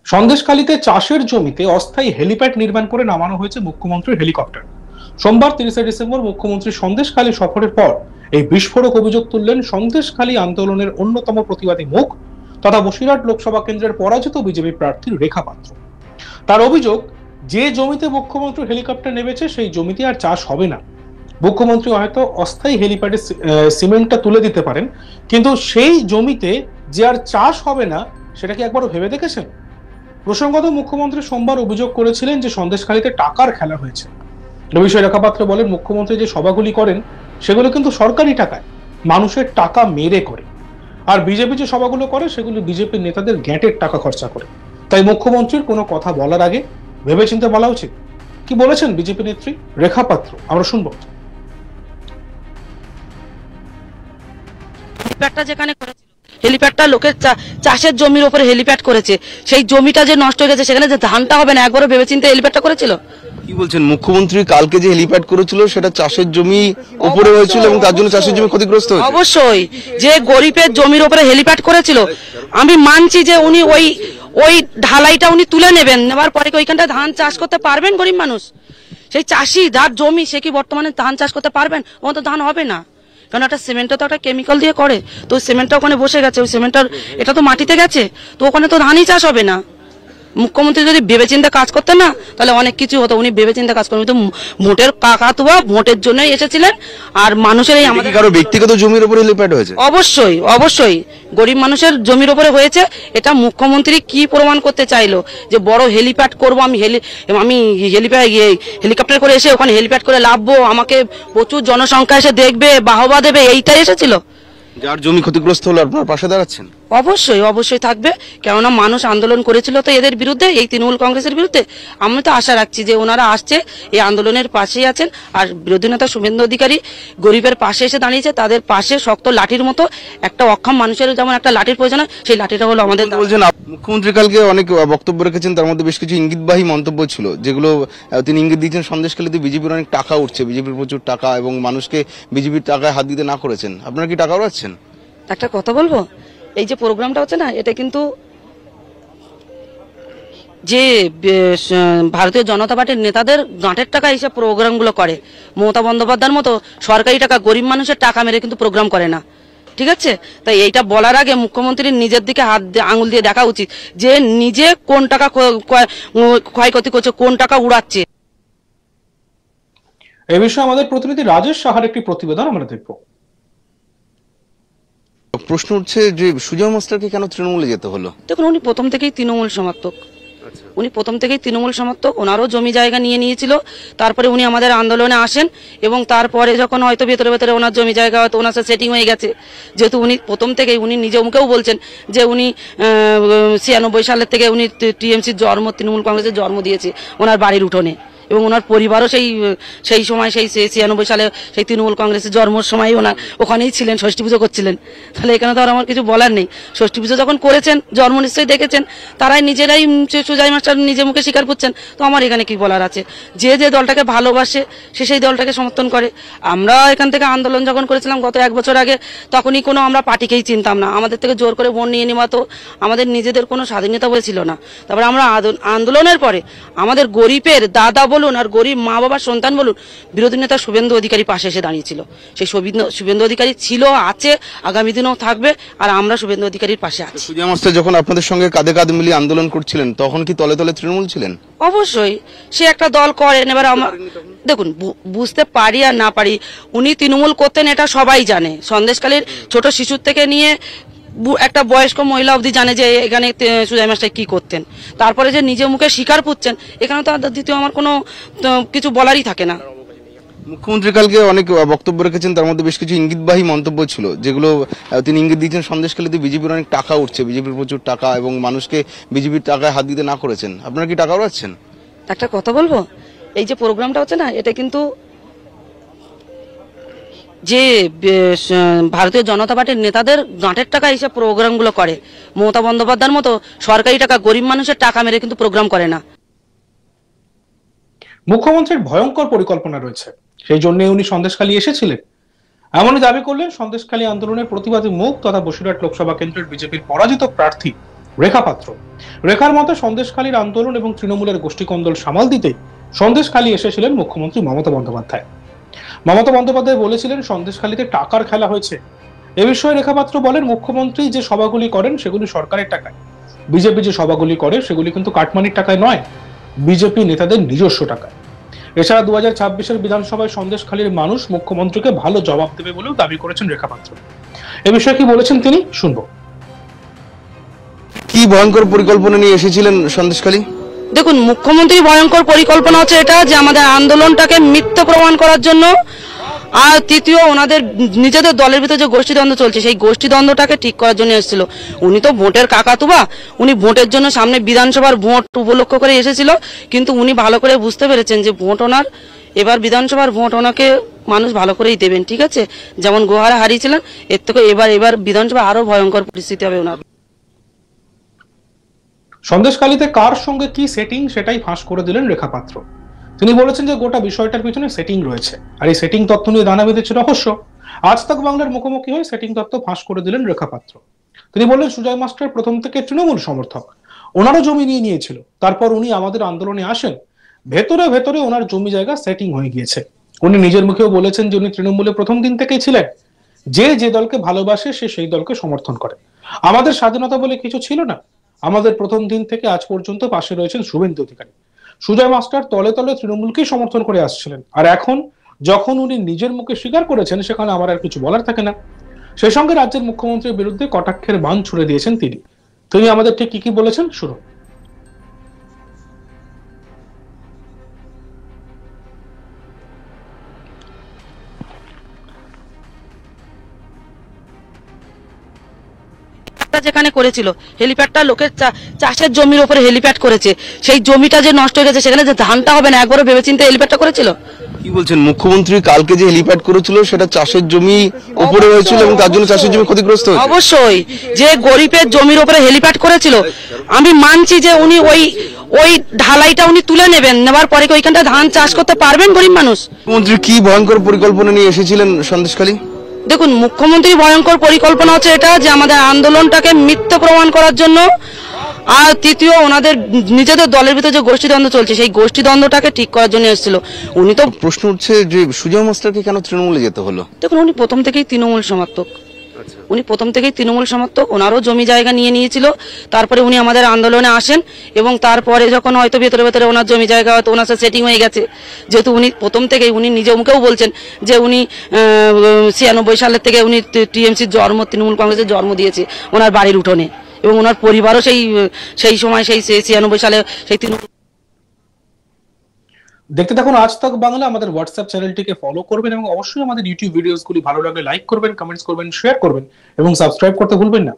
সন্দেশখালীতে চাষের জমিতে অস্থায়ী হেলিপ্যাড নির্মাণ করে নামানো হয়েছে মুখ্যমন্ত্রীর হেলিকপ্টার। সোমবার 30 ডিসেম্বর মুখ্যমন্ত্রী সন্দেশখালী সফরের পর এই বিস্ফোরক অভিযোগ তুললেন সন্দেশখালী আন্দোলনের অন্যতম প্রতিবাদী মুখ তথা বসিরহাট লোকসভা কেন্দ্রের পরাজিত বিজেপি প্রার্থী রেখা পাত্র। তার অভিযোগ, যে জমিতে মুখ্যমন্ত্রী হেলিকপ্টার নেমেছে সেই জমিতে আর চাষ হবে না। মুখ্যমন্ত্রী হয়তো অস্থায়ী হেলিপ্যাডে সিমেন্টটা তুলে দিতে পারেন, কিন্তু সেই জমিতে যে আর চাষ হবে না সেটা কি একবারও ভেবে দেখেছেন? প্রসঙ্গত, মুখ্যমন্ত্রী সোমবার অভিযোগ করেছিলেন যে সন্দেশখালীতে টাকার খেলা হয়েছে। এ বিষয়ে রেখা পাত্র বলেন, মুখ্যমন্ত্রী যে সভাগুলি করেন সেগুলো কিন্তু সরকারি টাকায়, মানুষের টাকা মেরে করে। আর বিজেপি যে সভাগুলো করে সেগুলো বিজেপির নেতাদের গ্যাঁটের টাকা খরচা করে। তাই মুখ্যমন্ত্রীর কোনো কথা বলার আগে ভেবেচিন্তে বলা উচিত। কি বলেছেন বিজেপি নেত্রী রেখা পাত্র, আমরা শুনবো। হেলিপ্যাডটা যেখানে করেছিল, হেলিপ্যাডটা লোকের চাষের জমির উপরে হেলিপ্যাড করেছে, সেই জমিটা যে নষ্ট হয়ে গেছে, সেখানে যে ধানটা হবে না একবারও ভেবেচিন্তে হেলিপ্যাডটা করেছিল? কি বলছেন? মুখ্যমন্ত্রী কালকে যে হেলিপ্যাড করেছিল সেটা চাষের জমি উপরে হয়েছিল এবং তার জন্য চাষের জমি ক্ষতিগ্রস্ত হয়েছে। অবশ্যই, যে গরিবের জমির উপরে হেলিপ্যাড করেছিল, আমি মানছি যে উনি ওই ঢালাইটা উনি তুলে নেবার পরে কি ওইখানটা ধান চাষ করতে পারবেন গরিব মানুষ? সেই চাষি যার জমি, সে কি বর্তমানে ধান চাষ করতে পারবেন? ওখানে তো ধান হবে না, কারণ একটা সিমেন্টটা তো একটা কেমিক্যাল দিয়ে করে, তো সিমেন্টটা ওখানে বসে গেছে, ওই সিমেন্টটার এটা তো মাটিতে গেছে, তো ওখানে তো ধানই চাষ হবে না। মুখ্যমন্ত্রী যদি ভেবেচিন্তে কাজ করতেন না, তাহলে অনেক কিছু হতো। উনি ভেবেচিন্তে কাজ করেন, তো ভোটের কাকাতুয়া ভোটের জন্যই এসেছিলেন। আর মানুষের এই আমাদের কারো ব্যক্তিগত জমির উপরে হেলিপ্যাড হয়েছে? অবশ্যই অবশ্যই গরিব মানুষের জমির উপরে হয়েছে। এটা মুখ্যমন্ত্রী কি প্রমাণ করতে চাইলো যে বড় হেলিপ্যাড করবো, আমি হেলিকপ্টার করে এসে ওখানে হেলিপ্যাড করে লাভবো, আমাকে প্রচুর জনসংখ্যা এসে দেখবে, বাহবা দেবে, এইটাই এসেছিল? যার জমি ক্ষতিগ্রস্ত হলো আপনার পাশে দাঁড়াচ্ছেন? অবশ্যই অবশ্যই থাকবে, কেননা মানুষ আন্দোলন করেছিল তো এদের বিরুদ্ধে, এই তৃণমূল কংগ্রেসের বিরুদ্ধে। আমি তো আশা রাখছি যে ওনারা আসছে, এই আন্দোলনের পাশেই আছেন। আর বিরোধী নেতা শুভেন্দু অধিকারী গরিবের পাশে এসে দাঁড়িয়েছে, তাদের পাশে শক্ত লাঠির মতো। একটা অক্ষম মানুষের যেমন একটা লাঠির প্রয়োজন হয়, সেই লাঠিটা হলো আমাদের। বলছেন মুখ্যমন্ত্রী কালকে অনেক বক্তব্য রেখেছেন, তার মধ্যে বেশ কিছু ইঙ্গিতবাহী মন্তব্য ছিল, যেগুলো তিনি ইঙ্গিত দিয়েছেন সন্দেশখালীতে বিজেপির অনেক টাকা উঠছে, বিজেপির প্রচুর টাকা, এবং মানুষকে বিজেপির টাকায় হাত দিতে না করেছেন। আপনারা কি টাকা উড়াচ্ছেন? একটা কথা বলবো, এই যে প্রোগ্রামটা হচ্ছে না, এটা কিন্তু যে ভারতীয় জনতা পার্টির নেতাদের গাঁটের টাকা এইসব প্রোগ্রামগুলো করে। মমতা বন্দ্যোপাধ্যায়ের মতো সরকারি টাকা, গরিব মানুষের টাকা মেরে কিন্তু প্রোগ্রাম করে না, ঠিক আছে? তাই এইটা বলার আগে মুখ্যমন্ত্রীর নিজের দিকে আঙুল দিয়ে দেখা উচিত যে নিজে কোন টাকা ক্ষয়ক্ষতি করছে, কোন টাকা উড়াচ্ছে। এ বিষয়ে আমাদের প্রতিনিধি রাজেশ সাহার একটি প্রতিবেদন আমরা দেখব। প্রশ্ন উঠছে যে সুজয় মাস্টারকে কেন তৃণমূলে যেতে হলো? দেখুন, উনি প্রথম থেকেই তৃণমূল সমর্থক, ওনারও জমি জায়গা নিয়ে নিয়েছিল। তারপরে উনি আমাদের আন্দোলনে আসেন, এবং তারপরে যখন হয়তো ভেতরে ভেতরে ওনার জমি জায়গা হয়তো ওনার সাথে সেটিং হয়ে গেছে, যেহেতু উনি প্রথম থেকেই, উনি নিজে মুখেও বলছেন যে উনি 96 সালের থেকে উনি টিএমসির জন্ম, তৃণমূল কংগ্রেসের জন্ম দিয়েছে ওনার বাড়ির উঠোনে, এবং ওনার পরিবারও সেই সময়, সেই 96 সালে সেই তৃণমূল কংগ্রেসের জন্মের সময় ওনার ওখানেই ছিলেন, ষষ্ঠী পুজো করছিলেন। তাহলে এখানে তো আর আমার কিছু বলার নেই। ষষ্ঠী পুজো যখন করেছেন, জন্ম নিশ্চয়ই দেখেছেন, তারাই নিজেরাই সুজয় মাস্টার নিজে মুখে স্বীকার করছেন। তো আমার এখানে কি বলার আছে? যে যে দলটাকে ভালোবাসে সে সেই দলটাকে সমর্থন করে। আমরা এখান থেকে আন্দোলন যখন করেছিলাম গত 1 বছর আগে, তখনই কোনো আমরা পার্টিকেই চিনতাম না। আমাদের থেকে জোর করে ভোট নিয়ে নেওয়া, তো আমাদের নিজেদের কোনো স্বাধীনতা বলেছিল না। তারপরে আমরা আন্দোলনের পরে আমাদের গরিবের দাদা বলুন আর গরিব মা বাবার সন্তান বলুন, বিরোধী নেতা শুভেন্দু অধিকারী পাশে এসে দাঁড়িয়েছিল। সেই শুভেন্দু অধিকারী ছিল, আছে, আগামী দিনেও থাকবে, আর আমরা শুভেন্দু অধিকারীর পাশে আছি। সুজয় মাস্টার যখন আপনাদের সঙ্গে কাঁধে কাঁধ মিলিয়ে আন্দোলন করছিলেন, তখন কি তলে তলে তৃণমূল ছিলেন? অবশ্যই, সে একটা দল করেন। এবার দেখুন, বুঝতে পারি আর না পারি, উনি তৃণমূল করতেন এটা সবাই জানে। সন্দেশখালীর ছোট শিশুর থেকে নিয়ে একটা বয়স্ক মহিলা অবধি জানে যে এখানে সুজয় মাস্টার কি করতেন। তারপরে যে নিজে মুখে স্বীকার করছেন, এখানে তো দ্বিতীয় আমার কোনো কিছু বলারই থাকে না। মুখ্যমন্ত্রী কালকে অনেক বক্তব্য রেখেছেন, তার মধ্যে বেশ কিছু ইঙ্গিতবাহী মন্তব্য ছিল, যেগুলো তিনি ইঙ্গিত দিয়েছেন সন্দেশখালীতে বিজেপির অনেক টাকা উঠছে, বিজেপির প্রচুর টাকা, এবং মানুষকে বিজেপির টাকায় হাত দিতে না করেছেন। আপনারা কি টাকা উড়াচ্ছেন? একটা কথা বলবো, এই যে প্রোগ্রামটা হচ্ছে না, এটা কিন্তু যে ভারতীয় জনতা পার্টির নেতাদের গাঁটের টাকা এইসব প্রোগ্রামগুলো করে। মমতা বন্দ্যোপাধ্যায়ের মতো সরকারি টাকা, গরিব মানুষের টাকা মেরে কিন্তু প্রোগ্রাম করে না। মুখ্যমন্ত্রীর ভয়ঙ্কর পরিকল্পনা রয়েছে, সেই জন্য উনি সন্দেশখালী এসেছিলেন, এমনই দাবি করলেন সন্দেশখালী আন্দোলনের প্রতিবাদী মুখ তথা বসিরহাট লোকসভা কেন্দ্রের বিজেপির পরাজিত প্রার্থী রেখা পাত্র। রেখার মতে সন্দেশখালীর আন্দোলন এবং তৃণমূলের গোষ্ঠীকন্দল সামাল দিতে সন্দেশখালী এসেছিলেন মুখ্যমন্ত্রী মমতা বন্দ্যোপাধ্যায়। মমতা বন্দ্যোপাধ্যায় বলেছিলেন সন্দেশখালীতে টাকার খেলা হয়েছে। এ বিষয়ে রেখা পাত্র বলেন, মুখ্যমন্ত্রী যে সভাগুলি করেন সেগুলি সরকারের টাকায়, বিজেপি যে সভাগুলি করে সেগুলি কিন্তু কাটমানির টাকায় নয়, বিজেপি নেতাদের নিজস্ব টাকায়। এছাড়া 2026-এর বিধানসভায় সন্দেশখালীর মানুষ মুখ্যমন্ত্রীকে ভালো জবাব দেবে বলেও দাবি করেছেন রেখা পাত্র। এ বিষয়ে কি বলেছেন তিনি, শুনবো। কি ভয়ঙ্কর পরিকল্পনা নিয়ে এসেছিলেন সন্দেশখালী? দেখুন, মুখ্যমন্ত্রী ভয়ঙ্কর পরিকল্পনা হচ্ছে এটা যে আমাদের আন্দোলনটাকে মিথ্যা প্রমাণ করার জন্য, আর তৃতীয় ওনাদের নিজেদের দলের ভিতরে যে গোষ্ঠীদ্বন্দ্ব চলছে সেই গোষ্ঠীদ্বন্দ্বটাকে ঠিক করার জন্য এসেছিল। উনি তো ভোটের কাকাতুবা, উনি ভোটের জন্য সামনে বিধানসভার ভোট উপলক্ষ করে এসেছিল, কিন্তু উনি ভালো করে বুঝতে পেরেছেন যে ভোট ওনার এবার বিধানসভার ভোট ওনাকে মানুষ ভালো করেই দেবেন, ঠিক আছে। যেমন গোহারা হারিয়েছিলেন, এর থেকে এবার বিধানসভা আরো ভয়ঙ্কর পরিস্থিতি হবে ওনার। সন্দেশখালীতে কার সঙ্গে কি সেটিং সেটাই ফাঁস করে দিলেন রেখা পাত্র। তিনি বলেছেন যে গোটা বিষয়টার পিছনে সেটিং রয়েছে, আর এই সেটিং তত্ত্ব নিয়ে দানা বেঁধেছে রহস্য। আজ তাক বাংলার মুখোমুখি হয়ে সেটিং তত্ত্ব ফাঁস করে দিলেন রেখা পাত্র। তিনি বললেন, সুজয় মাস্টার প্রথম থেকে তৃণমূল সমর্থক, ওনারও জমি নিয়ে নিয়েছিল, তারপর উনি আমাদের আন্দোলনে আসেন, ভেতরে ভেতরে ওনার জমি জায়গা সেটিং হয়ে গিয়েছে। উনি নিজের মুখেও বলেছেন যে উনি তৃণমূলে প্রথম দিন থেকেই ছিলেন, যে দলকে ভালোবাসে সে সেই দলকে সমর্থন করে। আমাদের স্বাধীনতা বলে কিছু ছিল না, আমাদের প্রথম দিন থেকে আজ পর্যন্ত পাশে রয়েছেন শুভেন্দু অধিকারী। সুজয় মাস্টার তলে তলে তৃণমূলকেই সমর্থন করে আসছিলেন, আর এখন যখন উনি নিজের মুখে স্বীকার করেছেন সেখানে আমার আর কিছু বলার থাকে না। সেই সঙ্গে রাজ্যের মুখ্যমন্ত্রীর বিরুদ্ধে কটাক্ষের বাণ ছুড়ে দিয়েছেন তিনি আমাদের ঠিক কি বলেছেন, শুনুন। যেখানে করেছিল হেলিপ্যাডটা লোকের চাষের জমির উপরে হেলিপ্যাড করেছে, সেই জমিটা যে নষ্ট হয়ে গেছে, সেখানে যে ধানটা হবে না একবারও ভেবেচিন্তে হেলিপ্যাডটা করেছিল। কি বলছেন? মুখ্যমন্ত্রী কালকে যে হেলিপ্যাড করেছিল সেটা চাষের জমি উপরে হয়েছিল এবং তার জন্য চাষের জমি ক্ষতিগ্রস্ত হয়েছে। অবশ্যই, যে গরিবের জমির উপরে হেলিপ্যাড করেছিল, আমি মানছি যে উনি ওই ঢালাইটা উনি তুলে নেবার পরে কি ওইখানটা ধান চাষ করতে পারবেন গরিব মানুষ? মুখ্যমন্ত্রী কি ভয়ঙ্কর পরিকল্পনা নিয়ে এসেছিলেন সন্দেশখালী? দেখুন, মুখ্যমন্ত্রী ভয়ঙ্কর পরিকল্পনা হচ্ছে এটা যে আমাদের আন্দোলনটাকে মিথ্যা প্রমাণ করার জন্য, আর তৃতীয় ওনাদের নিজেদের দলের ভিতরে যে গোষ্ঠীদ্বন্দ্ব চলছে সেই গোষ্ঠীদ্বন্দ্বটাকে ঠিক করার জন্য এসেছিল। উনি তো প্রশ্ন উঠছে যে সুজয় মাস্টারকে কেন তৃণমূলে যেতে হলো? দেখুন, উনি প্রথম থেকেই তৃণমূল সমর্থক, ওনারও জমি জায়গা নিয়ে নিয়েছিল, তারপরে উনি আমাদের আন্দোলনে আসেন, এবং তারপরে যখন হয়তো ভেতরে ভেতরে ওনার জমি জায়গা হয়তো ওনার সাথে সেটিং হয়ে গেছে, যেহেতু উনি প্রথম থেকেই উনি নিজের মুখেও বলছেন যে উনি 96 সালের থেকে উনি টিএমসির জন্ম, তৃণমূল কংগ্রেসের জন্ম দিয়েছে ওনার বাড়ির উঠোনে, এবং ওনার পরিবারও সেই সময় সেই 96 সালে সেই তৃণমূল। দেখতে থাকুন আজ তাক বাংলা। আমাদের হোয়াটসঅ্যাপ চ্যানেলটিকে ফলো করবেন এবং অবশ্যই আমাদের ইউটিউব ভিডিওসগুলি ভালো লাগলে লাইক করবেন, কমেন্টস করবেন, শেয়ার করবেন এবং সাবস্ক্রাইব করতে ভুলবেন না।